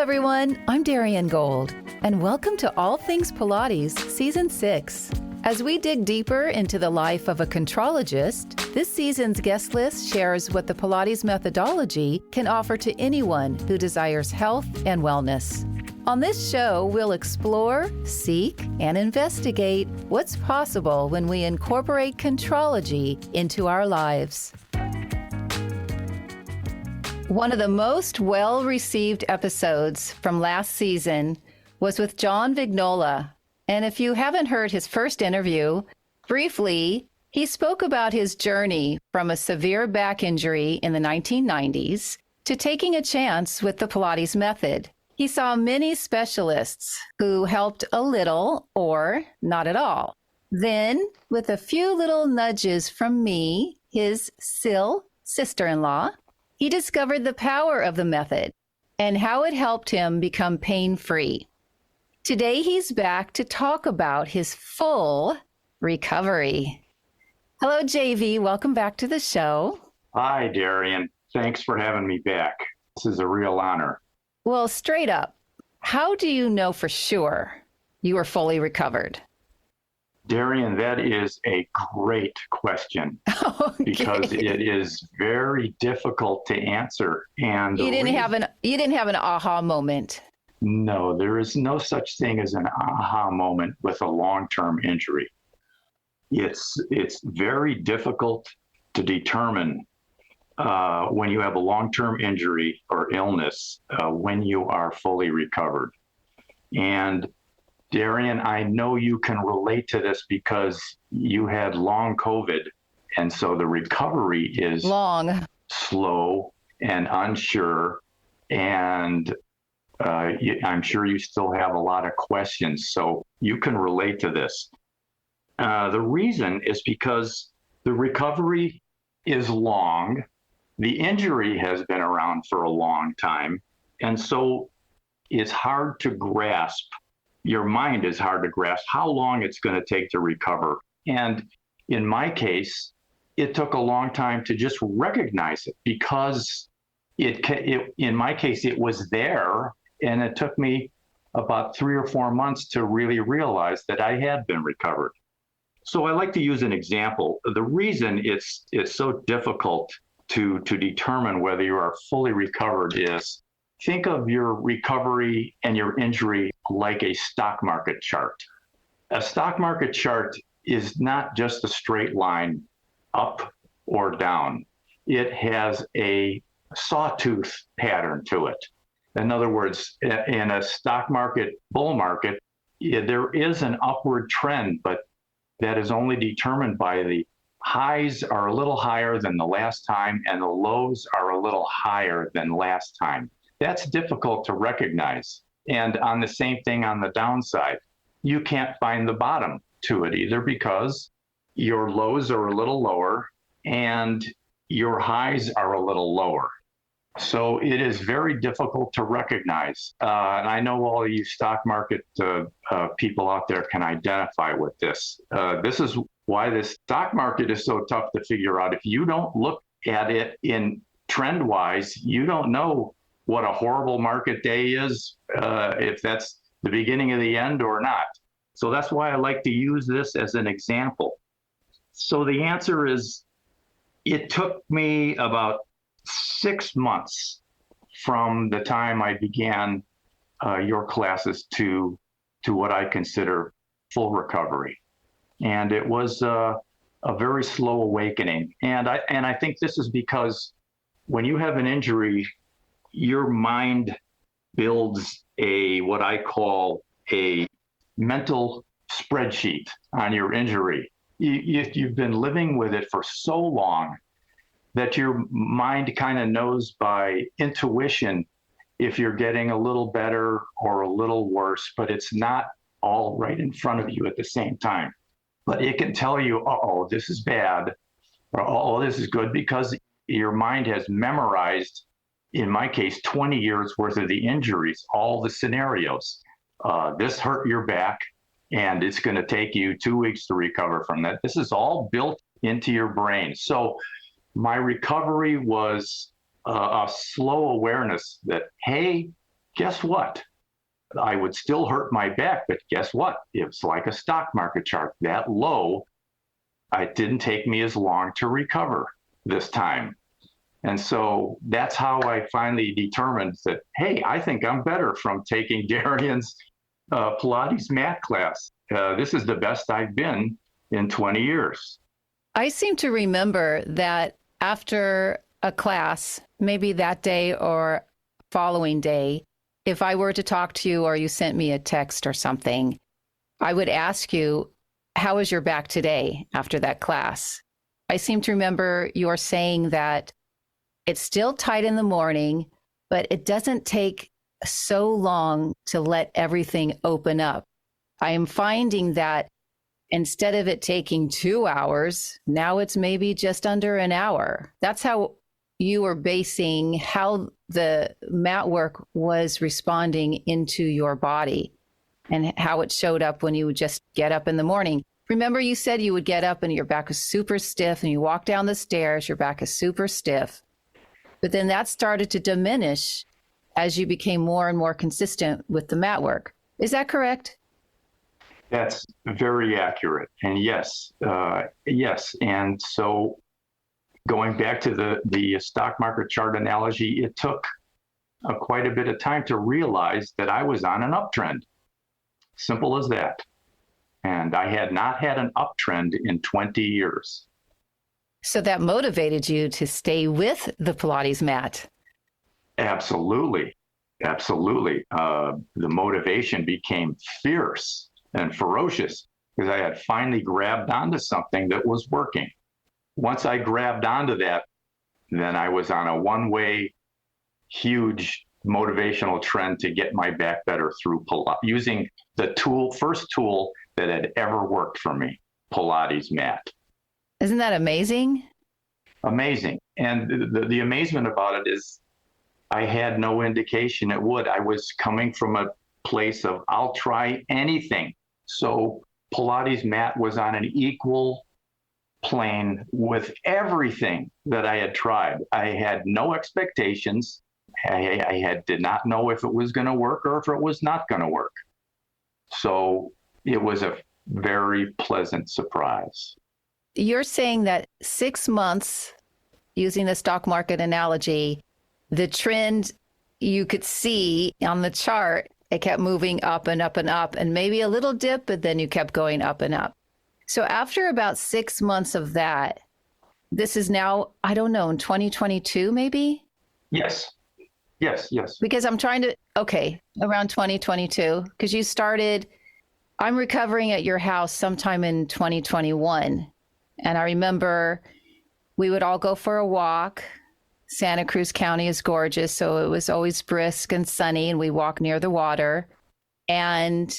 everyone. I'm Darian Gold, and welcome to All Things Pilates Season 6. As we dig deeper into the life of a contrologist, this season's guest list shares what the Pilates methodology can offer to anyone who desires health and wellness. On this show, we'll explore, seek, and investigate what's possible when we incorporate contrology into our lives. One of the most well-received episodes from last season was with John Vignola. And if you haven't heard his first interview, briefly, he spoke about his journey from a severe back injury in the 1990s to taking a chance with the Pilates Method. He saw many specialists who helped a little or not at all. Then, with a few little nudges from me, his sister-in-law, he discovered the power of the method and how it helped him become pain-free. Today, he's back to talk about his full recovery. Hello, JV. Welcome back to the show. Hi, Darian. Thanks for having me back. This is a real honor. Well, straight up, how do you know for sure you are fully recovered? Darian, that is a great question because it is very difficult to answer. And you didn't have an aha moment. No, there is no such thing as an aha moment with a long-term injury. It's very difficult to determine when you have a long-term injury or illness when you are fully recovered. And Darian, I know you can relate to this because you had long COVID, and so the recovery is long, slow, and unsure, and I'm sure you still have a lot of questions, so you can relate to this. The reason is because the recovery is long, the injury has been around for a long time, and so it's hard to grasp. Your mind is hard to grasp how long it's going to take to recover. And in my case, it took a long time to just recognize it because in my case, it was there. And it took me about 3 or 4 months to really realize that I had been recovered. So I like to use an example. The reason it's so difficult to determine whether you are fully recovered is think of your recovery and your injury like a stock market chart. A stock market chart is not just a straight line up or down. It has a sawtooth pattern to it. In other words, in a stock market, bull market, there is an upward trend, but that is only determined by the highs are a little higher than the last time and the lows are a little higher than last time. That's difficult to recognize. And on the same thing on the downside, you can't find the bottom to it either because your lows are a little lower and your highs are a little lower. So it is very difficult to recognize. And I know all of you stock market people out there can identify with this. This is why the stock market is so tough to figure out. If you don't look at it in trend-wise, you don't know what a horrible market day is, if that's the beginning of the end or not. So that's why I like to use this as an example. So the answer is, it took me about 6 months from the time I began your classes to what I consider full recovery. And it was a very slow awakening. And I think this is because when you have an injury, your mind builds what I call a mental spreadsheet on your injury. You've been living with it for so long that your mind kind of knows by intuition if you're getting a little better or a little worse, but it's not all right in front of you at the same time. But it can tell you, uh-oh, this is bad, or oh, this is good, because your mind has memorized, in my case, 20 years worth of the injuries, all the scenarios. This hurt your back, and it's going to take you 2 weeks to recover from that. This is all built into your brain. So my recovery was a slow awareness that, hey, guess what? I would still hurt my back, but guess what? It was like a stock market chart. That low, it didn't take me as long to recover this time. And so that's how I finally determined that, hey, I think I'm better from taking Darian's Pilates mat class. This is the best I've been in 20 years. I seem to remember that after a class, maybe that day or following day, if I were to talk to you or you sent me a text or something, I would ask you, how is your back today after that class? I seem to remember you're saying that it's still tight in the morning, but it doesn't take so long to let everything open up. I am finding that instead of it taking 2 hours, now it's maybe just under an hour. That's how you were basing how the mat work was responding into your body and how it showed up when you would just get up in the morning. Remember, you said you would get up and your back was super stiff, and you walk down the stairs, your back is super stiff. But then that started to diminish as you became more and more consistent with the mat work. Is that correct? That's very accurate. And yes. And so going back to the stock market chart analogy, it took quite a bit of time to realize that I was on an uptrend. Simple as that. And I had not had an uptrend in 20 years. So that motivated you to stay with the Pilates mat. Absolutely. Absolutely. The motivation became fierce and ferocious because I had finally grabbed onto something that was working. Once I grabbed onto that, then I was on a one-way, huge motivational trend to get my back better through Pilates, using the first tool that had ever worked for me, Pilates mat. Isn't that amazing? Amazing. And the amazement about it is I had no indication it would. I was coming from a place of I'll try anything. So Pilates mat was on an equal plane with everything that I had tried. I had no expectations. I did not know if it was going to work or if it was not going to work. So it was a very pleasant surprise. You're saying that 6 months, using the stock market analogy, the trend you could see on the chart, it kept moving up and up and up, and maybe a little dip, but then you kept going up and up. So after about 6 months of that, this is now, I don't know, in 2022 maybe? Yes. Because I'm trying to, around 2022, because you started, I'm recovering at your house sometime in 2021. And I remember we would all go for a walk. Santa Cruz County is gorgeous, so it was always brisk and sunny, and we walk near the water. And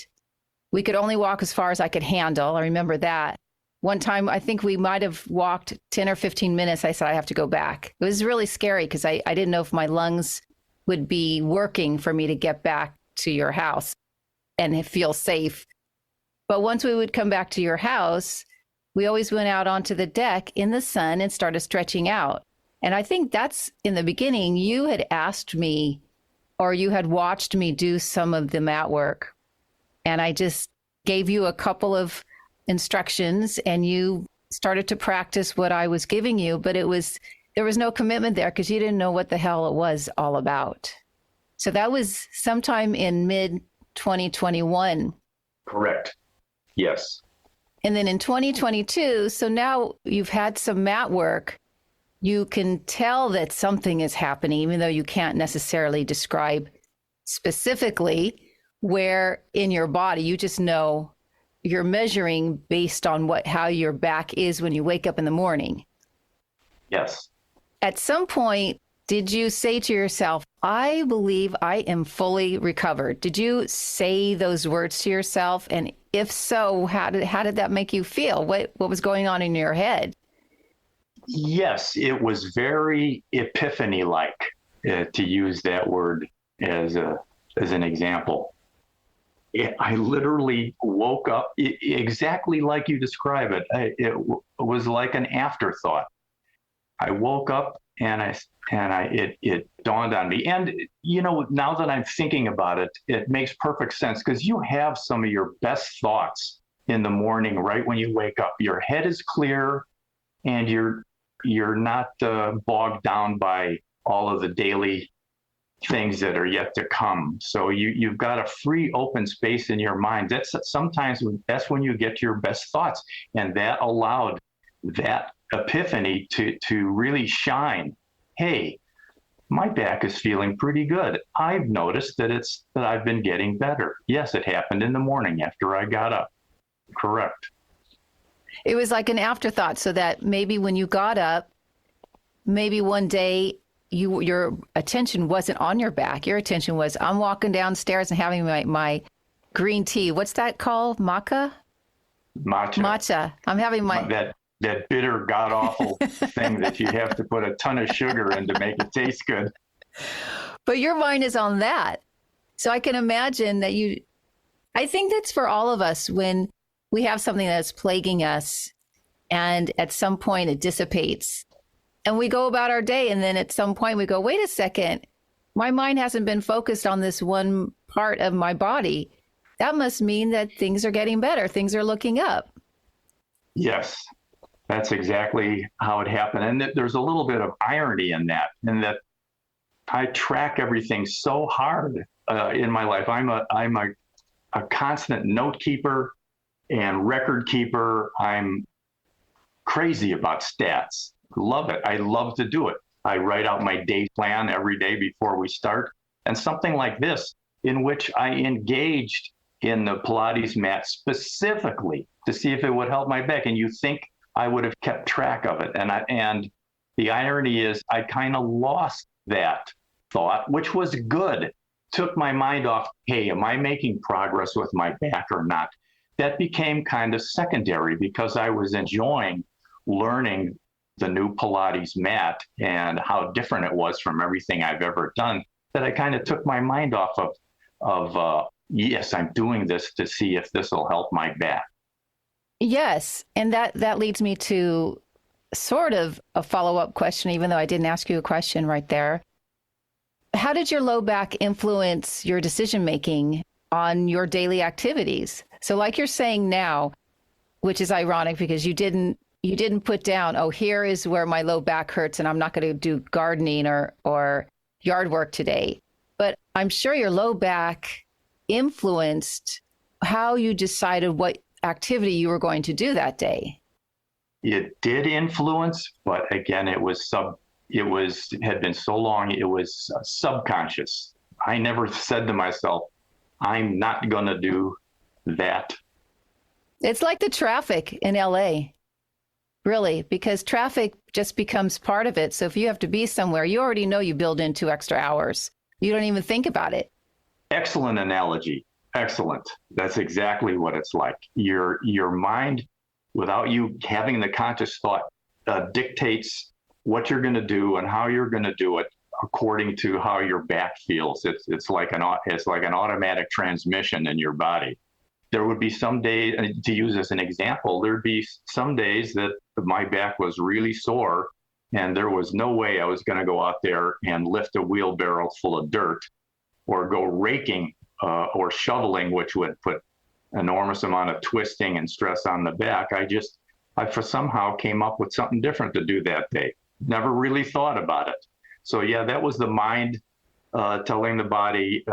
we could only walk as far as I could handle. I remember that. One time, I think we might have walked 10 or 15 minutes. I said, I have to go back. It was really scary because I didn't know if my lungs would be working for me to get back to your house and feel safe. But once we would come back to your house, we always went out onto the deck in the sun and started stretching out. And I think that's in the beginning, you had asked me or you had watched me do some of the mat work. And I just gave you a couple of instructions and you started to practice what I was giving you. But there was no commitment there because you didn't know what the hell it was all about. So that was sometime in mid 2021. Correct. Yes. And then in 2022, so now you've had some mat work, you can tell that something is happening, even though you can't necessarily describe specifically where in your body. You just know you're measuring based on how your back is when you wake up in the morning. Yes. At some point, did you say to yourself, I believe I am fully recovered? Did you say those words to yourself? And if so, how did that make you feel? What was going on in your head? Yes, it was very epiphany-like, to use that word as an example. I literally woke up exactly like you describe it. It was like an afterthought. I woke up it dawned on me. And, now that I'm thinking about it, it makes perfect sense because you have some of your best thoughts in the morning, right when you wake up. Your head is clear and you're not bogged down by all of the daily things that are yet to come. So you've got a free open space in your mind. That's when you get your best thoughts. And that allowed that epiphany to really shine. Hey, my back is feeling pretty good. I've noticed that I've been getting better. Yes, it happened in the morning after I got up. Correct. It was like an afterthought, so that maybe when you got up, maybe one day your attention wasn't on your back. Your attention was, I'm walking downstairs and having my green tea. What's that called? Matcha? Matcha. I'm having that bitter, god-awful thing that you have to put a ton of sugar in to make it taste good. But your mind is on that. So I can imagine that I think that's for all of us when we have something that's plaguing us and at some point it dissipates and we go about our day. And then at some point we go, wait a second, my mind hasn't been focused on this one part of my body. That must mean that things are getting better. Things are looking up. Yes, that's exactly how it happened. And there's a little bit of irony in that I track everything so hard in my life. I'm a constant note keeper and record keeper. I'm crazy about stats. Love it. I love to do it. I write out my day plan every day before we start. And something like this, in which I engaged in the Pilates mat specifically to see if it would help my back. And you think I would have kept track of it. And the irony is I kind of lost that thought, which was good. Took my mind off, hey, am I making progress with my back or not? That became kind of secondary because I was enjoying learning the new Pilates mat and how different it was from everything I've ever done, that I kind of took my mind off of yes, I'm doing this to see if this will help my back. Yes. And that leads me to sort of a follow-up question, even though I didn't ask you a question right there. How did your low back influence your decision-making on your daily activities? So like you're saying now, which is ironic because you didn't put down, oh, here is where my low back hurts and I'm not going to do gardening or yard work today. But I'm sure your low back influenced how you decided what activity you were going to do that day. It did influence, but again, it had been so long, it was subconscious. I never said to myself, I'm not going to do that. It's like the traffic in LA, really, because traffic just becomes part of it. So if you have to be somewhere, you already know you build in 2 extra hours. You don't even think about it. Excellent analogy. Excellent. That's exactly what it's like. Your mind, without you having the conscious thought, dictates what you're going to do and how you're going to do it according to how your back feels. It's like an automatic transmission in your body. There would be some days, to use as an example, there'd be some days that my back was really sore and there was no way I was going to go out there and lift a wheelbarrow full of dirt or go raking or shoveling, which would put enormous amount of twisting and stress on the back. I somehow came up with something different to do that day. Never really thought about it. So yeah, that was the mind telling the body,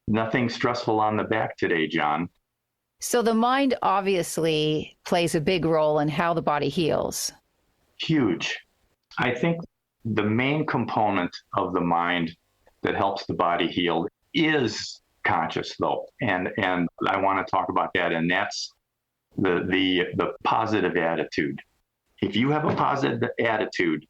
nothing stressful on the back today, John. So the mind obviously plays a big role in how the body heals. Huge. I think the main component of the mind that helps the body heal is conscious, though. And I want to talk about that. And that's the positive attitude. If you have a positive attitude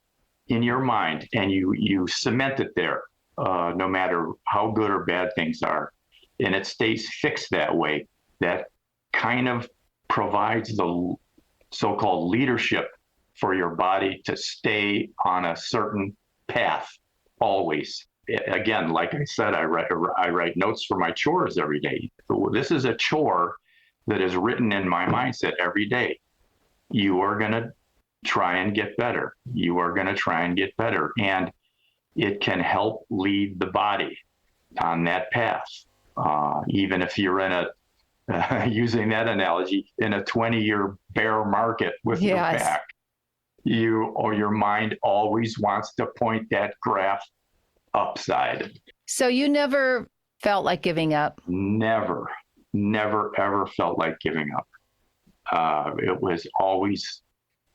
in your mind and you cement it there, no matter how good or bad things are, and it stays fixed that way, that kind of provides the so-called leadership for your body to stay on a certain path always. Again, like I said, I write notes for my chores every day. This is a chore that is written in my mindset every day. You are going to try and get better. You are going to try and get better. And it can help lead the body on that path. Even if you're in using that analogy, in a 20-year bear market with your back, your mind always wants to point that graph upside. So you never felt like giving up? Never, ever felt like giving up. It was always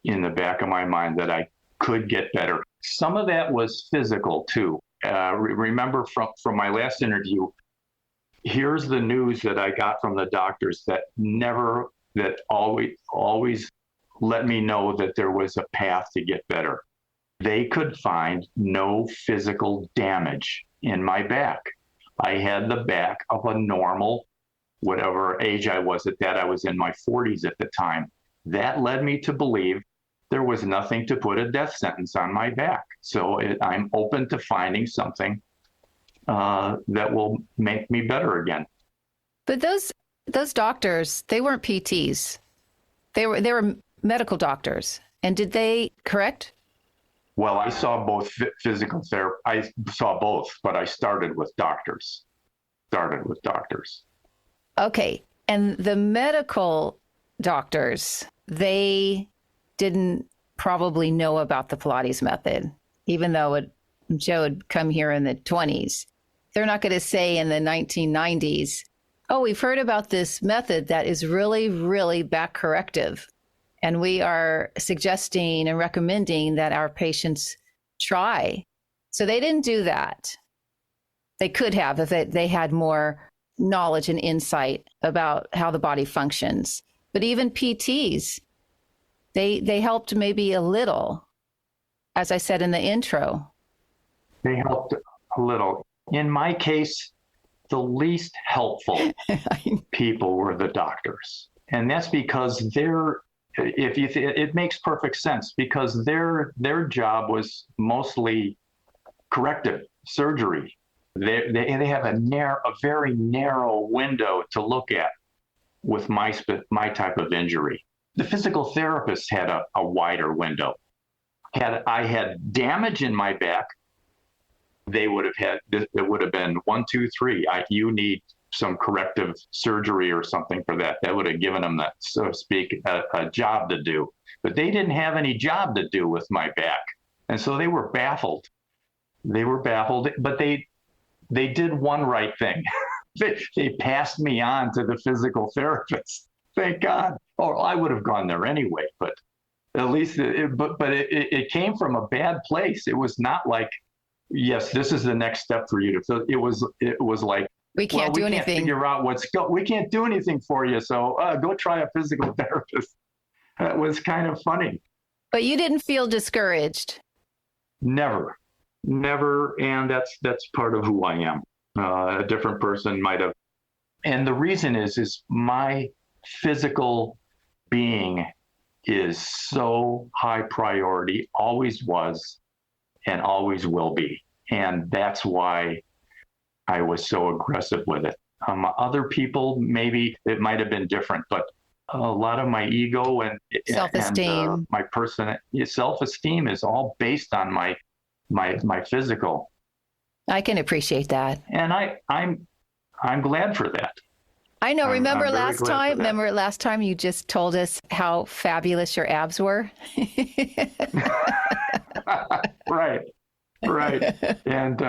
in the back of my mind that I could get better. Some of that was physical too. Remember from my last interview, here's the news that I got from the doctors that always let me know that there was a path to get better. They could find no physical damage in my back. I had the back of a normal, whatever age I was at that, I was in my 40s at the time. That led me to believe there was nothing to put a death sentence on my back. So I'm open to finding something that will make me better again. But those doctors, they weren't PTs. They were medical doctors. And did they correct? Well, I saw both physical therapy. I saw both, but I started with doctors. Okay. And the medical doctors, they didn't probably know about the Pilates method, even though Joe had come here in the 20s. They're not going to say in the 1990s, oh, we've heard about this method that is really, really back corrective. And we are suggesting and recommending that our patients try. So they didn't do that. They could have if they had more knowledge and insight about how the body functions. But even PTs, they helped maybe a little, as I said in the intro. They helped a little. In my case, the least helpful people were the doctors. And that's because it makes perfect sense, because their job was mostly corrective surgery. They have a very narrow window to look at with my type of injury. The physical therapist had a wider window. Had I had damage in my back, they would have had, it would have been 1, 2, 3. You need some corrective surgery or something for that. That would have given them, that, so to speak, a job to do. But they didn't have any job to do with my back. And so they were baffled. But they did one right thing. They passed me on to the physical therapist. Thank God. Or I would have gone there anyway, but at least it came from a bad place. It was not like, yes, this is the next step for you to fill. It was like, we can't do anything. Figure out we can't do anything for you. So go try a physical therapist. That was kind of funny. But you didn't feel discouraged. Never. And that's part of who I am. A different person might have. And the reason is my physical being is so high priority, always was, and always will be. And that's why I was so aggressive with it. Other people, maybe it might have been different, but a lot of my ego and self-esteem, and, my self-esteem is all based on my physical. I can appreciate that, and I'm glad for that. I know. Remember last time you just told us how fabulous your abs were? Right. And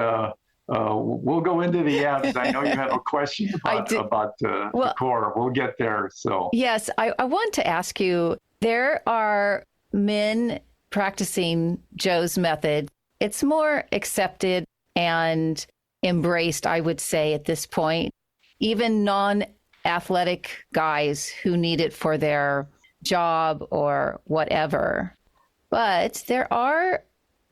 we'll go into the abs. I know you have a question about the core. We'll get there. So yes, I want to ask you, there are men practicing Joe's method. It's more accepted and embraced, I would say, at this point. Even non-athletic guys who need it for their job or whatever. But there are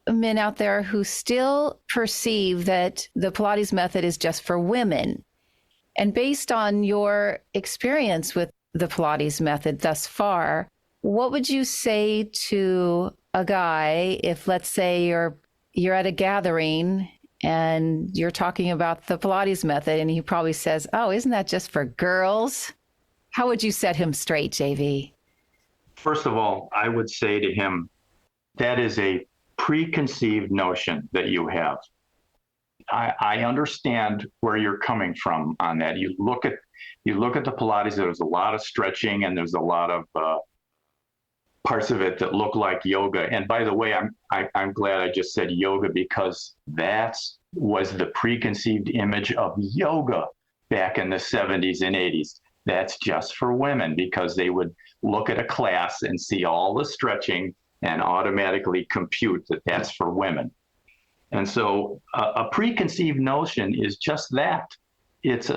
men out there who still perceive that the Pilates method is just for women. And based on your experience with the Pilates method thus far, what would you say to a guy if, let's say, you're at a gathering and you're talking about the Pilates method and he probably says, oh, isn't that just for girls? How would you set him straight, JV? First of all, I would say to him, that is a preconceived notion that you have. I understand where you're coming from on that. You look at the Pilates. There's a lot of stretching, and there's a lot of parts of it that look like yoga. And by the way, I'm glad I just said yoga, because that was the preconceived image of yoga back in the 70s and 80s. That's just for women, because they would look at a class and see all the stretching and automatically compute that that's for women. And so a preconceived notion is just that. It's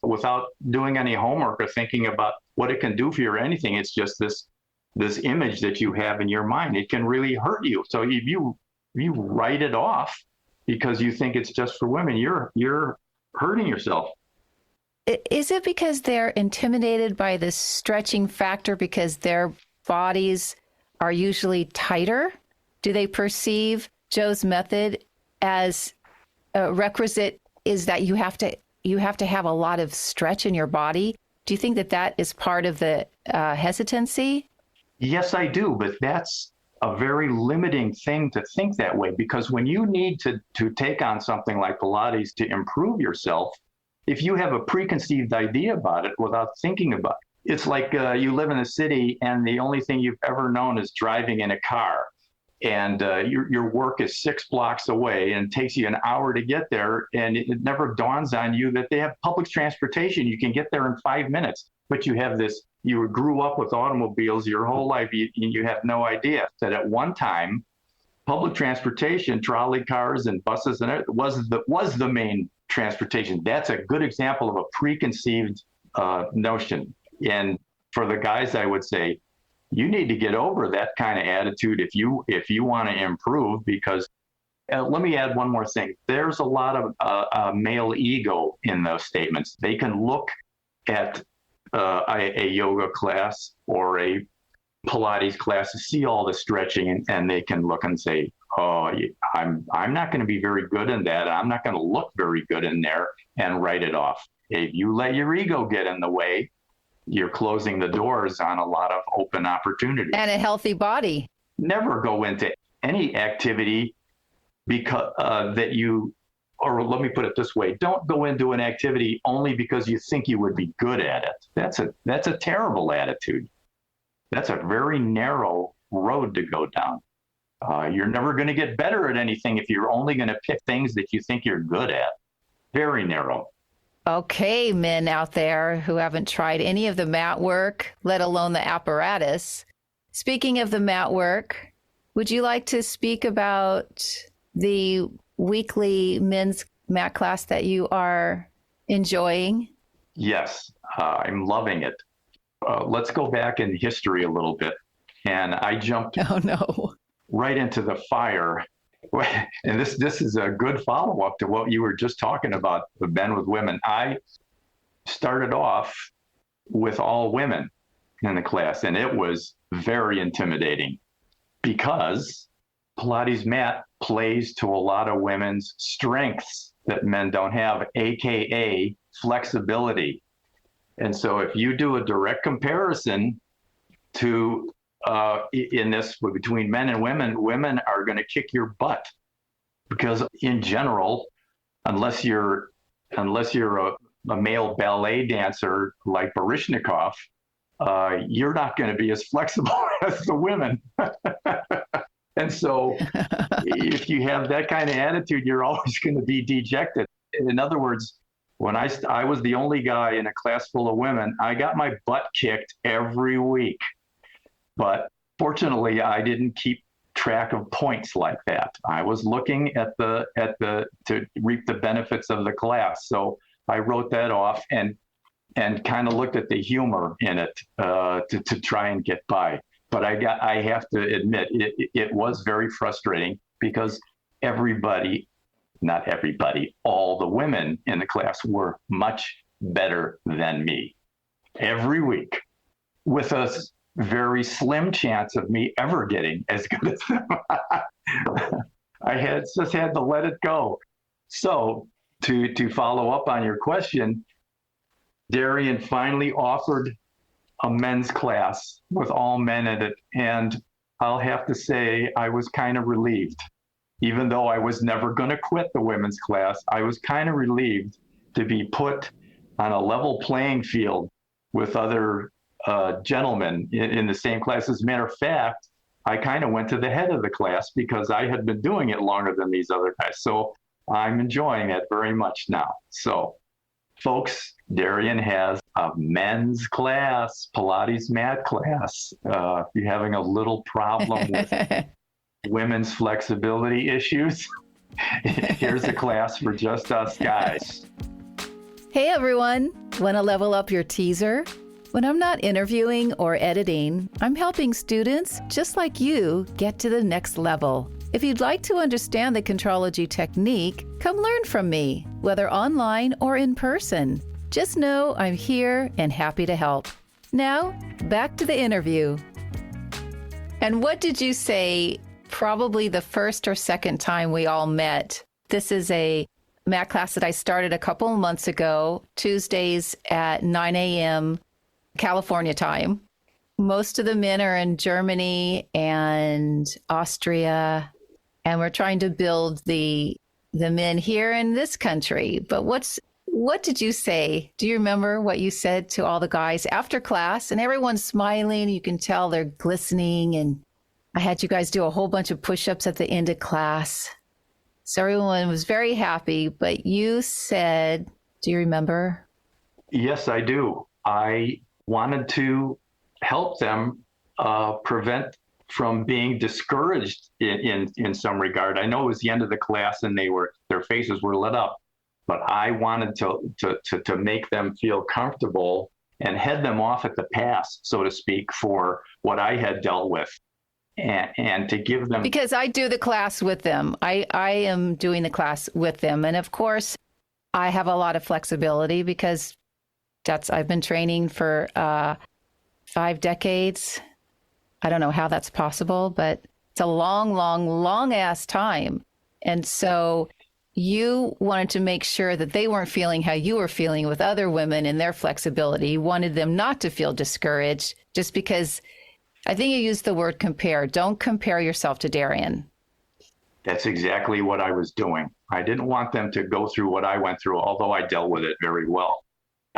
without doing any homework or thinking about what it can do for you or anything. It's just this image that you have in your mind. It can really hurt you. So if you write it off because you think it's just for women, you're hurting yourself. Is it because they're intimidated by the stretching factor because their bodies are usually tighter? Do they perceive Joe's method as a requisite is that you have to have a lot of stretch in your body? Do you think that is part of the hesitancy? Yes, I do, but that's a very limiting thing to think that way, because when you need to take on something like Pilates to improve yourself, if you have a preconceived idea about it without thinking about it, it's like you live in a city and the only thing you've ever known is driving in a car. And your work is 6 blocks away and it takes you an hour to get there. And it never dawns on you that they have public transportation. You can get there in 5 minutes, but you grew up with automobiles your whole life. You have no idea that at one time, public transportation, trolley cars and buses and was the main transportation. That's a good example of a preconceived notion. And for the guys, I would say, you need to get over that kind of attitude if you want to improve, because let me add one more thing. There's a lot of male ego in those statements. They can look at a yoga class or a Pilates class to see all the stretching, and they can look and say, oh, I'm not going to be very good in that. I'm not going to look very good in there, and write it off. If you let your ego get in the way, you're closing the doors on a lot of open opportunities. And a healthy body. Never go into any activity because or let me put it this way, don't go into an activity only because you think you would be good at it. That's a terrible attitude. That's a very narrow road to go down. You're never going to get better at anything if you're only going to pick things that you think you're good at. Very narrow. Okay, men out there who haven't tried any of the mat work, let alone the apparatus. Speaking of the mat work, would you like to speak about the weekly men's mat class that you are enjoying? Yes, I'm loving it. Let's go back in history a little bit. And I jumped right into the fire. And this is a good follow-up to what you were just talking about, the men with women. I started off with all women in the class, and it was very intimidating because Pilates mat plays to a lot of women's strengths that men don't have, AKA flexibility. And so if you do a direct comparison to in this between men and women are going to kick your butt, because in general, unless you're a male ballet dancer like Baryshnikov, you're not going to be as flexible as the women. And so if you have that kind of attitude, you're always going to be dejected. In other words, when I was the only guy in a class full of women, I got my butt kicked every week. But fortunately, I didn't keep track of points like that. I was looking at to reap the benefits of the class. So I wrote that off and kind of looked at the humor in it to try and get by. But I have to admit, it was very frustrating because not everybody, all the women in the class were much better than me every week, with a very slim chance of me ever getting as good as them. I just had to let it go. So to follow up on your question, Darian finally offered a men's class with all men in it. And I'll have to say, I was kind of relieved. Even though I was never going to quit the women's class, I was kind of relieved to be put on a level playing field with other gentlemen in the same class. As a matter of fact, I kind of went to the head of the class because I had been doing it longer than these other guys. So I'm enjoying it very much now. So, folks, Darian has a men's class, Pilates mat class. If you're having a little problem with women's flexibility issues, here's a class for just us guys. Hey everyone, want to level up your teaser? When I'm not interviewing or editing, I'm helping students just like you get to the next level. If you'd like to understand the Contrology technique, come learn from me, whether online or in person. Just know I'm here and happy to help. Now, back to the interview. And what did you say probably the first or second time we all met? This is a mat class that I started a couple of months ago, Tuesdays at 9 a.m. California time. Most of the men are in Germany and Austria, and we're trying to build the men here in this country. But what did you say? Do you remember what you said to all the guys after class? And everyone's smiling. You can tell they're glistening. And I had you guys do a whole bunch of push-ups at the end of class. So everyone was very happy. But you said, do you remember? Yes, I do. I wanted to help them prevent from being discouraged in some regard. I know it was the end of the class and their faces were lit up, but I wanted to make them feel comfortable and head them off at the pass, so to speak, for what I had dealt with, and to give them. Because I do the class with them. I am doing the class with them. And of course, I have a lot of flexibility because I've been training for 5 decades. I don't know how that's possible, but it's a long ass time. And so you wanted to make sure that they weren't feeling how you were feeling with other women and their flexibility. You wanted them not to feel discouraged just because I think you used the word compare. Don't compare yourself to Darian. That's exactly what I was doing. I didn't want them to go through what I went through, although I dealt with it very well.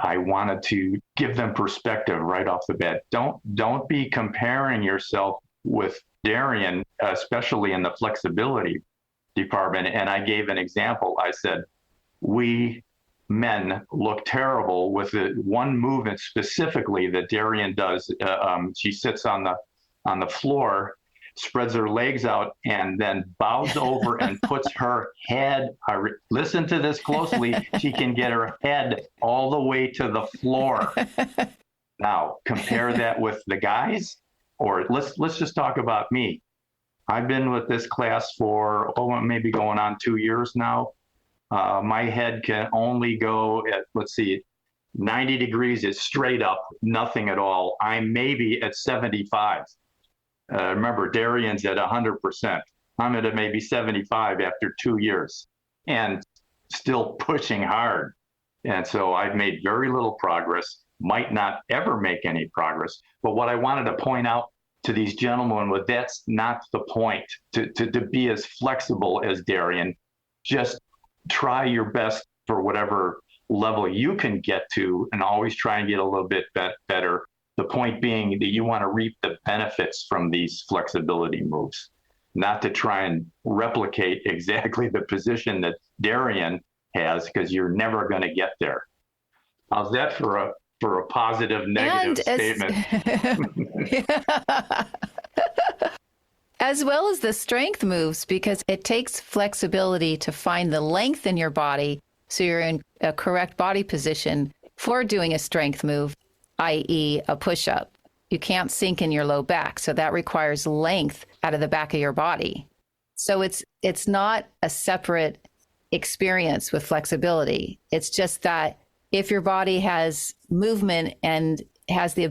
I wanted to give them perspective right off the bat. Don't be comparing yourself with Darian, especially in the flexibility department. And I gave an example. I said, we men look terrible with the one movement specifically that Darian does. She sits on the floor, spreads her legs out, and then bows over and puts her head, listen to this closely, she can get her head all the way to the floor. Now, compare that with the guys, or let's just talk about me. I've been with this class for, maybe going on 2 years now. My head can only go at, 90 degrees is straight up, nothing at all. I'm maybe at 75. Remember, Darian's at 100%. I'm at maybe 75 after 2 years and still pushing hard. And so I've made very little progress, might not ever make any progress. But what I wanted to point out to these gentlemen was that's not the point, to be as flexible as Darian. Just try your best for whatever level you can get to and always try and get a little bit better. The point being that you want to reap the benefits from these flexibility moves, not to try and replicate exactly the position that Darian has, because you're never going to get there. How's that for a positive, negative statement? As well as the strength moves, because it takes flexibility to find the length in your body so you're in a correct body position for doing a strength move, i.e. a push-up. You can't sink in your low back, so that requires length out of the back of your body. So it's not a separate experience with flexibility. It's just that if your body has movement and has the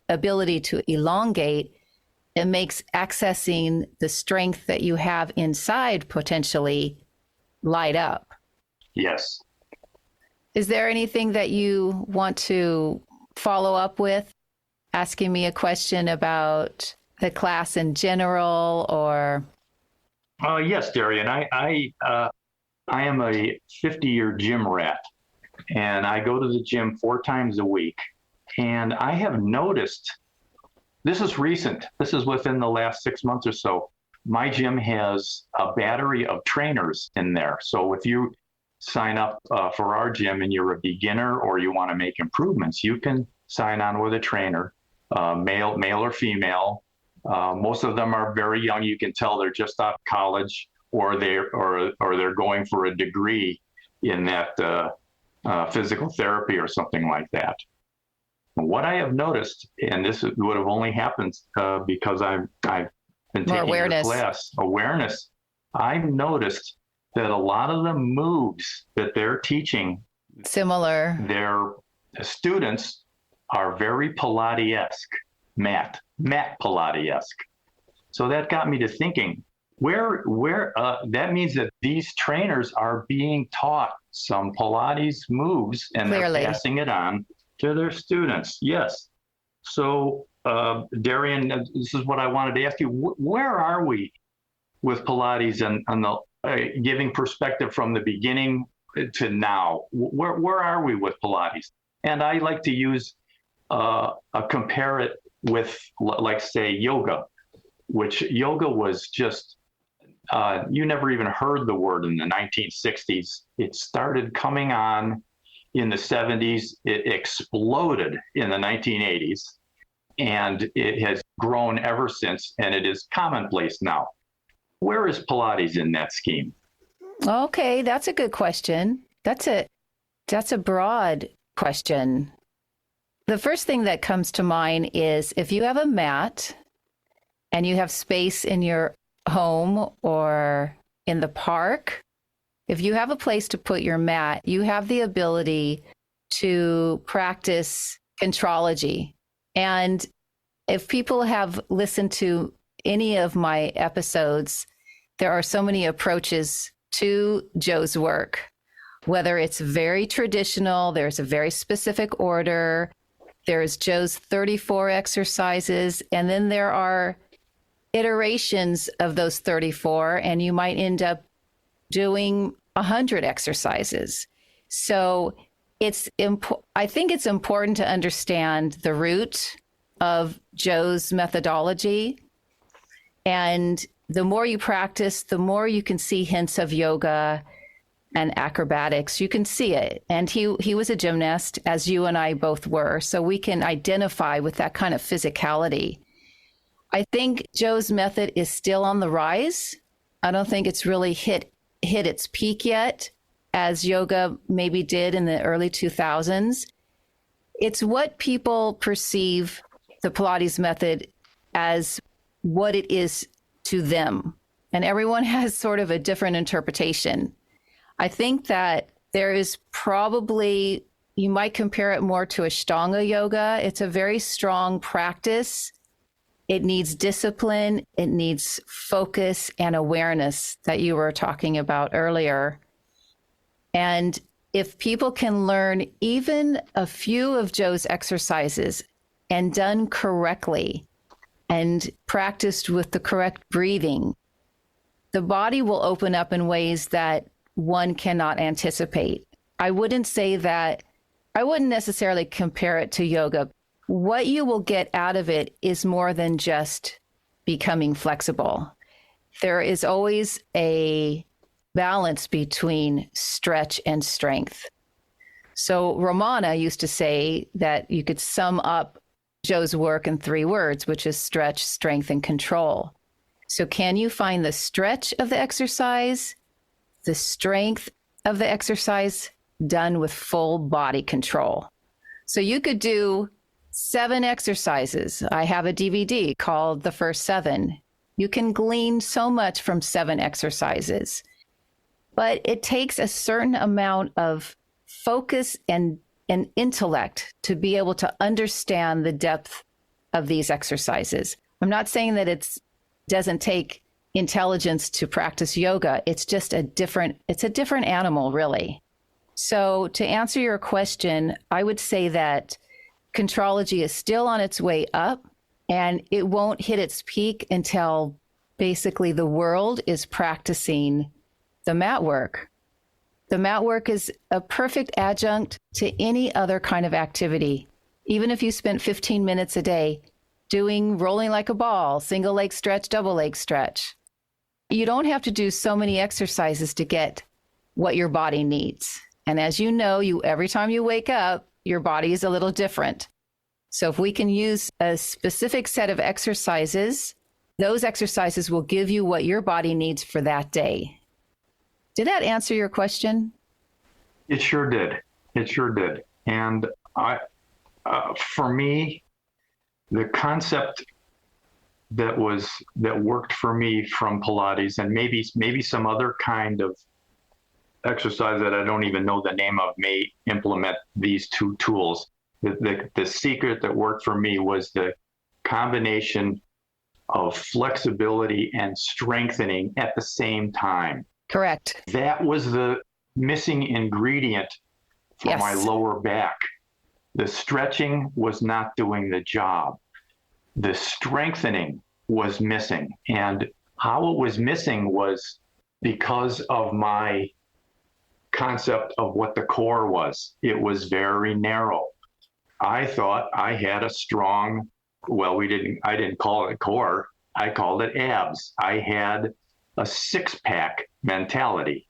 ability to elongate, it makes accessing the strength that you have inside potentially light up. Yes. Is there anything that you want to follow up with? asking me a question about the class in general, or? Yes, Darian. I am a 50-year gym rat, and I go to the gym 4 times a week. And I have noticed, this is recent, this is within the last 6 months or so, my gym has a battery of trainers in there. So if you sign up for our gym and you're a beginner or you want to make improvements, you can sign on with a trainer, male or female. Most of them are very young. You can tell they're just off college, or they're going for a degree in that physical therapy or something like that. What I have noticed, and this would have only happened because I've been taking your class, awareness. I've noticed that a lot of the moves that they're teaching Similar. their students are very Pilates-esque, mat Pilates-esque. So that got me to thinking, where that means that these trainers are being taught some Pilates moves and Clearly. they're passing it on to their students. Yes. So, Darian, this is what I wanted to ask you. Where are we with Pilates and the giving perspective from the beginning to now? Where are we with Pilates? And I like to use compare it with, like, say, yoga, which yoga was just, you never even heard the word in the 1960s. It started coming on in the 70s. It exploded in the 1980s. And it has grown ever since, and it is commonplace now. Where is Pilates in that scheme? Okay, that's a good question. That's a broad question. The first thing that comes to mind is if you have a mat and you have space in your home or in the park, if you have a place to put your mat, you have the ability to practice contrology. And if people have listened to any of my episodes, there are so many approaches to Joe's work, whether it's very traditional, there's a very specific order, there's Joe's 34 exercises, and then there are iterations of those 34, and you might end up doing 100 exercises. So I think it's important to understand the root of Joe's methodology. And the more you practice, the more you can see hints of yoga and acrobatics. You can see it. And he was a gymnast, as you and I both were. So we can identify with that kind of physicality. I think Joe's method is still on the rise. I don't think it's really hit its peak yet, as yoga maybe did in the early 2000s. It's what people perceive the Pilates method as what it is to them. And everyone has sort of a different interpretation. I think that there is probably, you might compare it more to Ashtanga yoga. It's a very strong practice. It needs discipline. It needs focus and awareness that you were talking about earlier. And if people can learn even a few of Joe's exercises and done correctly and practiced with the correct breathing, the body will open up in ways that one cannot anticipate. I wouldn't necessarily compare it to yoga. What you will get out of it is more than just becoming flexible. There is always a balance between stretch and strength. So Romana used to say that you could sum up Joe's work in 3 words, which is stretch, strength, and control. So can you find the stretch of the exercise, the strength of the exercise done with full body control? So you could do 7 exercises. I have a DVD called The First 7. You can glean so much from 7 exercises, but it takes a certain amount of focus and intellect to be able to understand the depth of these exercises. I'm not saying that it doesn't take intelligence to practice yoga. It's just a different animal, really. So to answer your question, I would say that Contrology is still on its way up, and it won't hit its peak until basically the world is practicing the mat work. The mat work is a perfect adjunct to any other kind of activity. Even if you spent 15 minutes a day doing rolling like a ball, single leg stretch, double leg stretch, you don't have to do so many exercises to get what your body needs. And as you know, every time you wake up, your body is a little different. So if we can use a specific set of exercises, those exercises will give you what your body needs for that day. Did that answer your question? It sure did. It sure did. And for me, the concept that worked for me from Pilates, and maybe some other kind of exercise that I don't even know the name of, may implement these two tools. The secret that worked for me was the combination of flexibility and strengthening at the same time. Correct. That was the missing ingredient for my lower back. The stretching was not doing the job. The strengthening was missing. And how it was missing was because of my concept of what the core was. It was very narrow. I thought I had a strong, I didn't call it core. I called it abs. I had a six-pack mentality.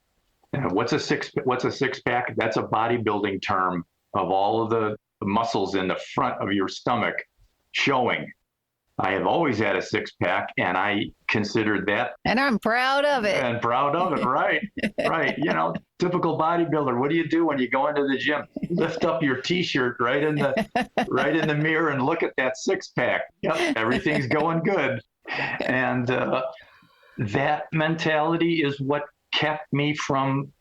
And what's a six-pack? That's a bodybuilding term of all of the muscles in the front of your stomach showing. I have always had a six-pack, and I considered that. And I'm proud of it. And proud of it, right? Right. Typical bodybuilder. What do you do when you go into the gym? Lift up your T-shirt right in the mirror and look at that six-pack. Yep, everything's going good. And that mentality is what kept me from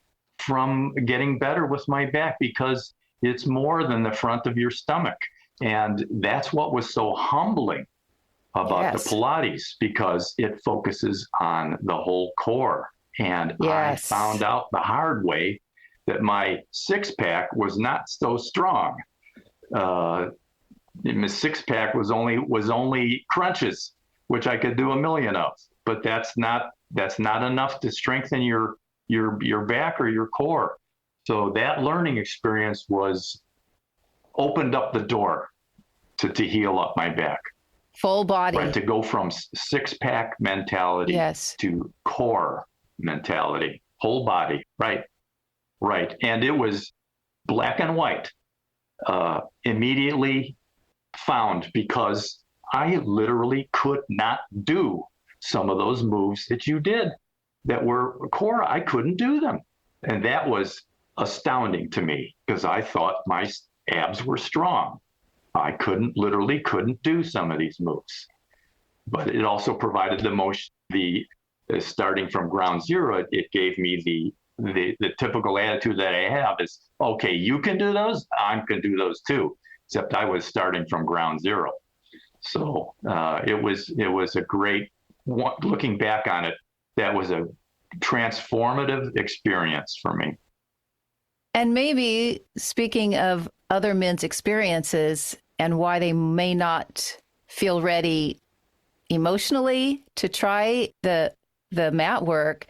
getting better with my back, because it's more than the front of your stomach. And that's what was so humbling about the Pilates, because it focuses on the whole core. And I found out the hard way that my six-pack was not so strong. My six-pack was only crunches, which I could do a million of, but that's not enough to strengthen your back or your core. So that learning experience opened up the door to heal up my back. Full body. Right, to go from six-pack mentality to core mentality, whole body. Right. And it was black and white, immediately found, because I literally could not do some of those moves that you did that were core. I couldn't do them. And that was astounding to me, because I thought my abs were strong. I literally couldn't do some of these moves. But it also provided starting from ground zero, it gave me the typical attitude that I have is, okay, you can do those, I can do those too, except I was starting from ground zero. So it was a great, looking back on it, that was a transformative experience for me. And maybe, speaking of other men's experiences and why they may not feel ready emotionally to try the mat work,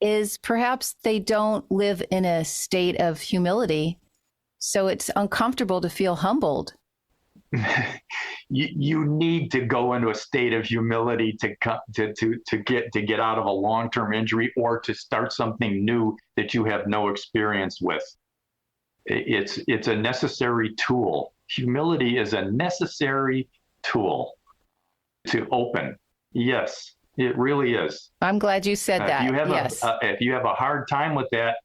is perhaps they don't live in a state of humility. So it's uncomfortable to feel humbled. You need to go into a state of humility to get out of a long-term injury, or to start something new that you have no experience with. It's a necessary tool. Humility is a necessary tool to open. Yes, it really is. I'm glad you said that. If you have a hard time with that,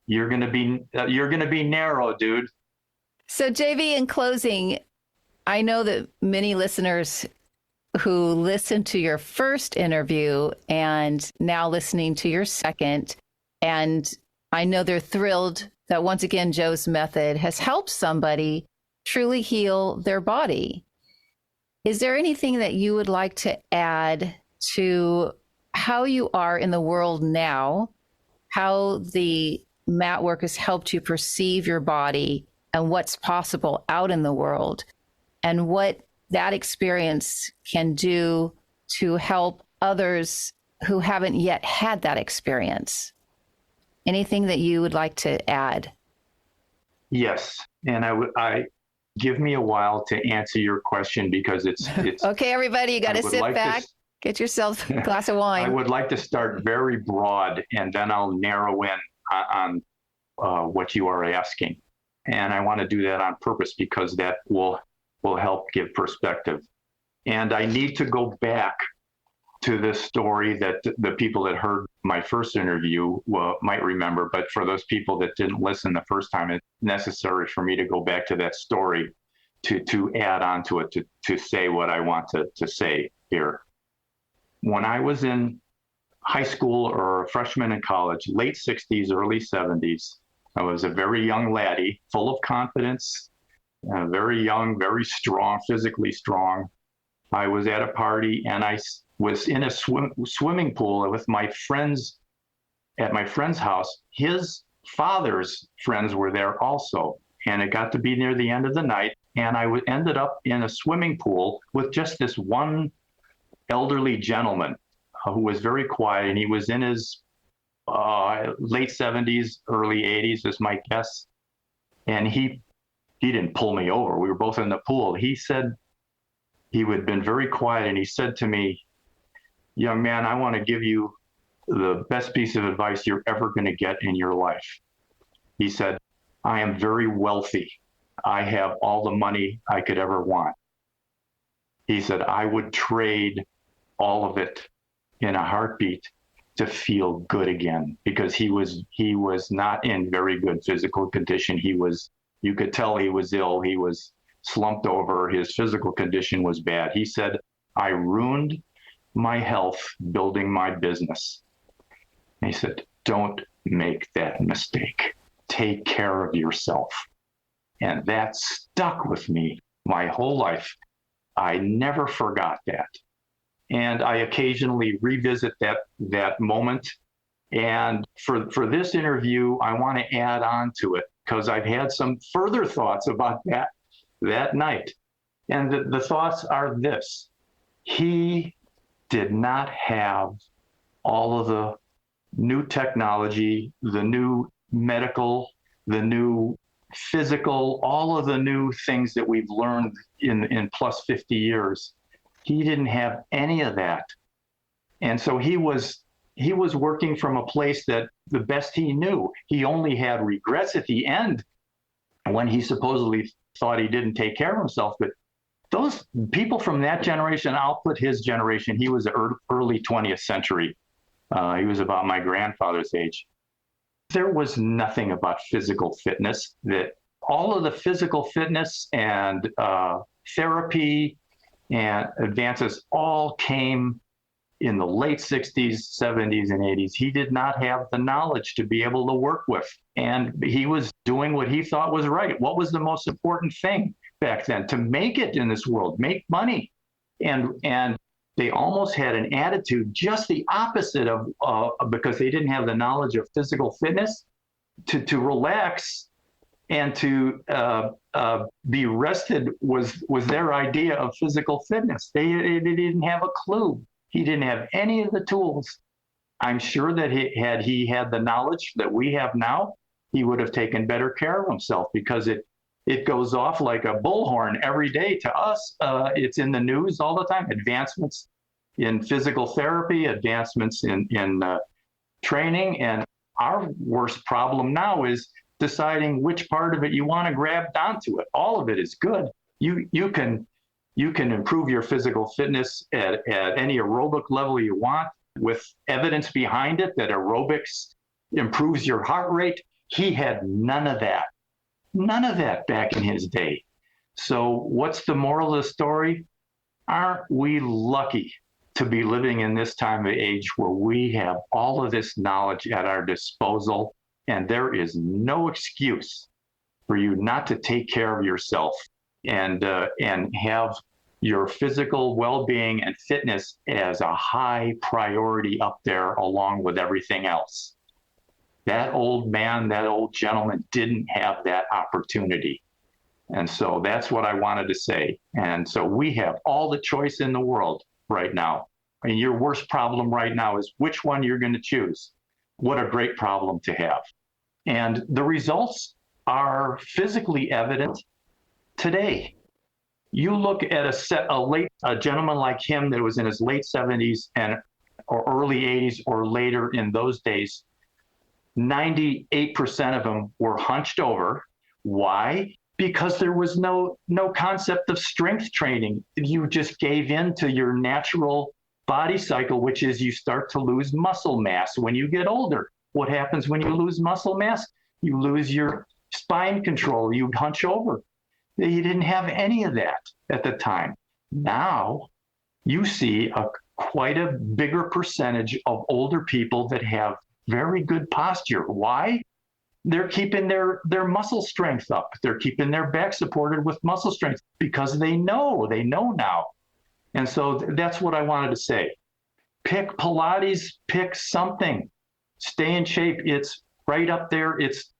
you're gonna be narrow, dude. So JV, in closing, I know that many listeners who listened to your first interview and now listening to your second, and I know they're thrilled that once again, Joe's method has helped somebody truly heal their body. Is there anything that you would like to add to how you are in the world now, how the mat work has helped you perceive your body and what's possible out in the world, and what that experience can do to help others who haven't yet had that experience. Anything that you would like to add? Yes, and I give me a while to answer your question because it's okay, everybody, you got to sit like back, get yourself a glass of wine. I would like to start very broad, and then I'll narrow in on what you are asking. And I want to do that on purpose because that will help give perspective. And I need to go back to this story that the people that heard my first interview might remember, but for those people that didn't listen the first time, it's necessary for me to go back to that story to add on to it, to say what I want to say here. When I was in high school or a freshman in college, late 60s, early 70s, I was a very young laddie, full of confidence, very young, very strong, physically strong. I was at a party and I was in a swimming pool with my friends at my friend's house. His father's friends were there also. And it got to be near the end of the night. And I ended up in a swimming pool with just this one elderly gentleman who was very quiet. And he was in his late 70s, early 80s, is my guess. And he didn't pull me over. We were both in the pool. He said, he had been very quiet, and he said to me, "Young man, I want to give you the best piece of advice you're ever going to get in your life." He said, "I am very wealthy. I have all the money I could ever want." He said, "I would trade all of it in a heartbeat to feel good again," because he was not in very good physical condition. You could tell he was ill. He was slumped over. His physical condition was bad. He said, "I ruined my health building my business." And he said, "Don't make that mistake. Take care of yourself." And that stuck with me my whole life. I never forgot that. And I occasionally revisit that moment. And for this interview, I want to add on to it because I've had some further thoughts about that night. And the thoughts are this: he did not have all of the new technology, the new medical, the new physical, all of the new things that we've learned in plus 50 years. He didn't have any of that. And so he was working from a place that the best he knew. He only had regrets at the end when he supposedly thought he didn't take care of himself. But those people from that generation, I'll put his generation, he was early 20th century. He was about my grandfather's age. There was nothing about physical fitness. That all of the physical fitness and therapy and advances all came in the late 60s, 70s, and 80s. He did not have the knowledge to be able to work with. And he was doing what he thought was right. What was the most important thing back then? To make it in this world, make money. And they almost had an attitude just the opposite of, because they didn't have the knowledge of physical fitness, to relax and to be rested was their idea of physical fitness. They didn't have a clue. He didn't have any of the tools. I'm sure that he had the knowledge that we have now, he would have taken better care of himself, because it goes off like a bullhorn every day to us. It's in the news all the time. Advancements in physical therapy, advancements in training. And our worst problem now is deciding which part of it you want to grab onto it. All of it is good. You can improve your physical fitness at any aerobic level you want, with evidence behind it that aerobics improves your heart rate. He had none of that back in his day. So what's the moral of the story? Aren't we lucky to be living in this time of age where we have all of this knowledge at our disposal, and there is no excuse for you not to take care of yourself and have your physical well-being and fitness as a high priority up there along with everything else. That old man, that old gentleman didn't have that opportunity. And so that's what I wanted to say. And so we have all the choice in the world right now. I mean, your worst problem right now is which one you're going to choose. What a great problem to have. And the results are physically evident today. You look at a gentleman like him that was in his late 70s or early 80s or later in those days, 98% of them were hunched over. Why? Because there was no concept of strength training. You just gave in to your natural body cycle, which is you start to lose muscle mass when you get older. What happens when you lose muscle mass? You lose your spine control. You hunch over. You didn't have any of that at the time. Now you see quite a bigger percentage of older people that have very good posture. Why? They're keeping their muscle strength up. They're keeping their back supported with muscle strength because they know now. And so that's what I wanted to say. Pick Pilates, pick something. Stay in shape. It's right up there. It's,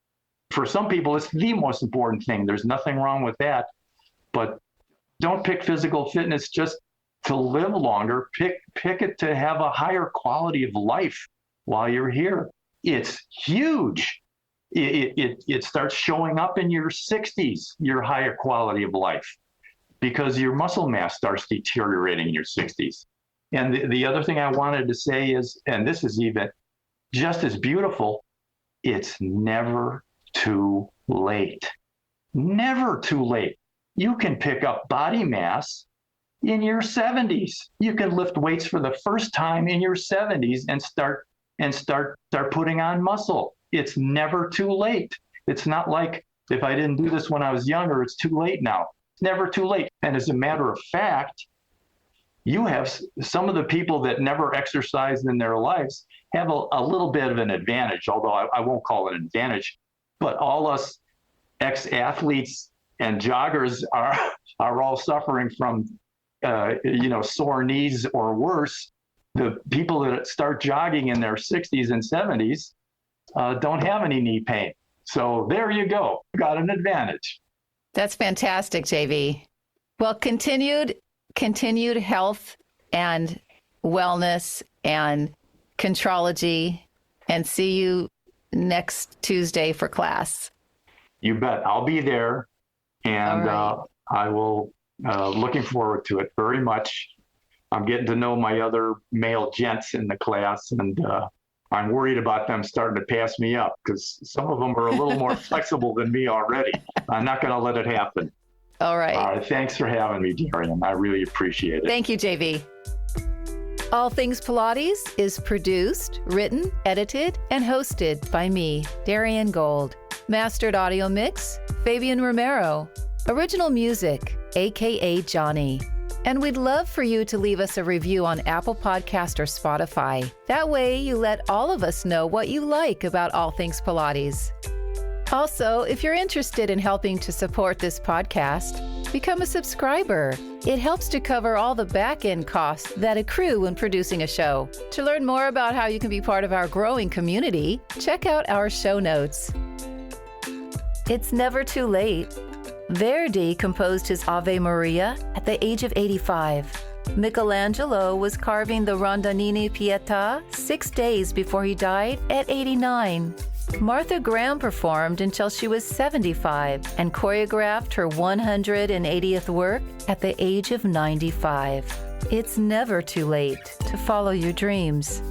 for some people, it's the most important thing. There's nothing wrong with that. But don't pick physical fitness just to live longer. Pick it to have a higher quality of life while you're here. It's huge. It starts showing up in your 60s, your higher quality of life, because your muscle mass starts deteriorating in your 60s. And the other thing I wanted to say is, and this is even just as beautiful, it's never too late. Never too late. You can pick up body mass in your 70s. You can lift weights for the first time in your 70s and start putting on muscle. It's never too late. It's not like if I didn't do this when I was younger, it's too late now. It's never too late. And as a matter of fact, you have some of the people that never exercised in their lives have a little bit of an advantage, although I won't call it an advantage. But all us ex-athletes and joggers are all suffering from sore knees or worse. The people that start jogging in their 60s and 70s don't have any knee pain. So there you go. You got an advantage. That's fantastic, JV. Well, continued health and wellness and contrology, and see you next Tuesday for class. You bet. I'll be there, and I will, looking forward to it very much. I'm getting to know my other male gents in the class, and I'm worried about them starting to pass me up because some of them are a little more flexible than me already. I'm not going to let it happen. All right. All right. Thanks for having me, Darian. I really appreciate it. Thank you, JV. All Things Pilates is produced, written, edited, and hosted by me, Darian Gold. Mastered audio mix, Fabian Romero. Original music, a.k.a. Johnny. And we'd love for you to leave us a review on Apple Podcast or Spotify. That way you let all of us know what you like about All Things Pilates. Also, if you're interested in helping to support this podcast, become a subscriber. It helps to cover all the back-end costs that accrue when producing a show. To learn more about how you can be part of our growing community, check out our show notes. It's never too late. Verdi composed his Ave Maria at the age of 85. Michelangelo was carving the Rondanini Pietà 6 days before he died at 89. Martha Graham performed until she was 75 and choreographed her 180th work at the age of 95. It's never too late to follow your dreams.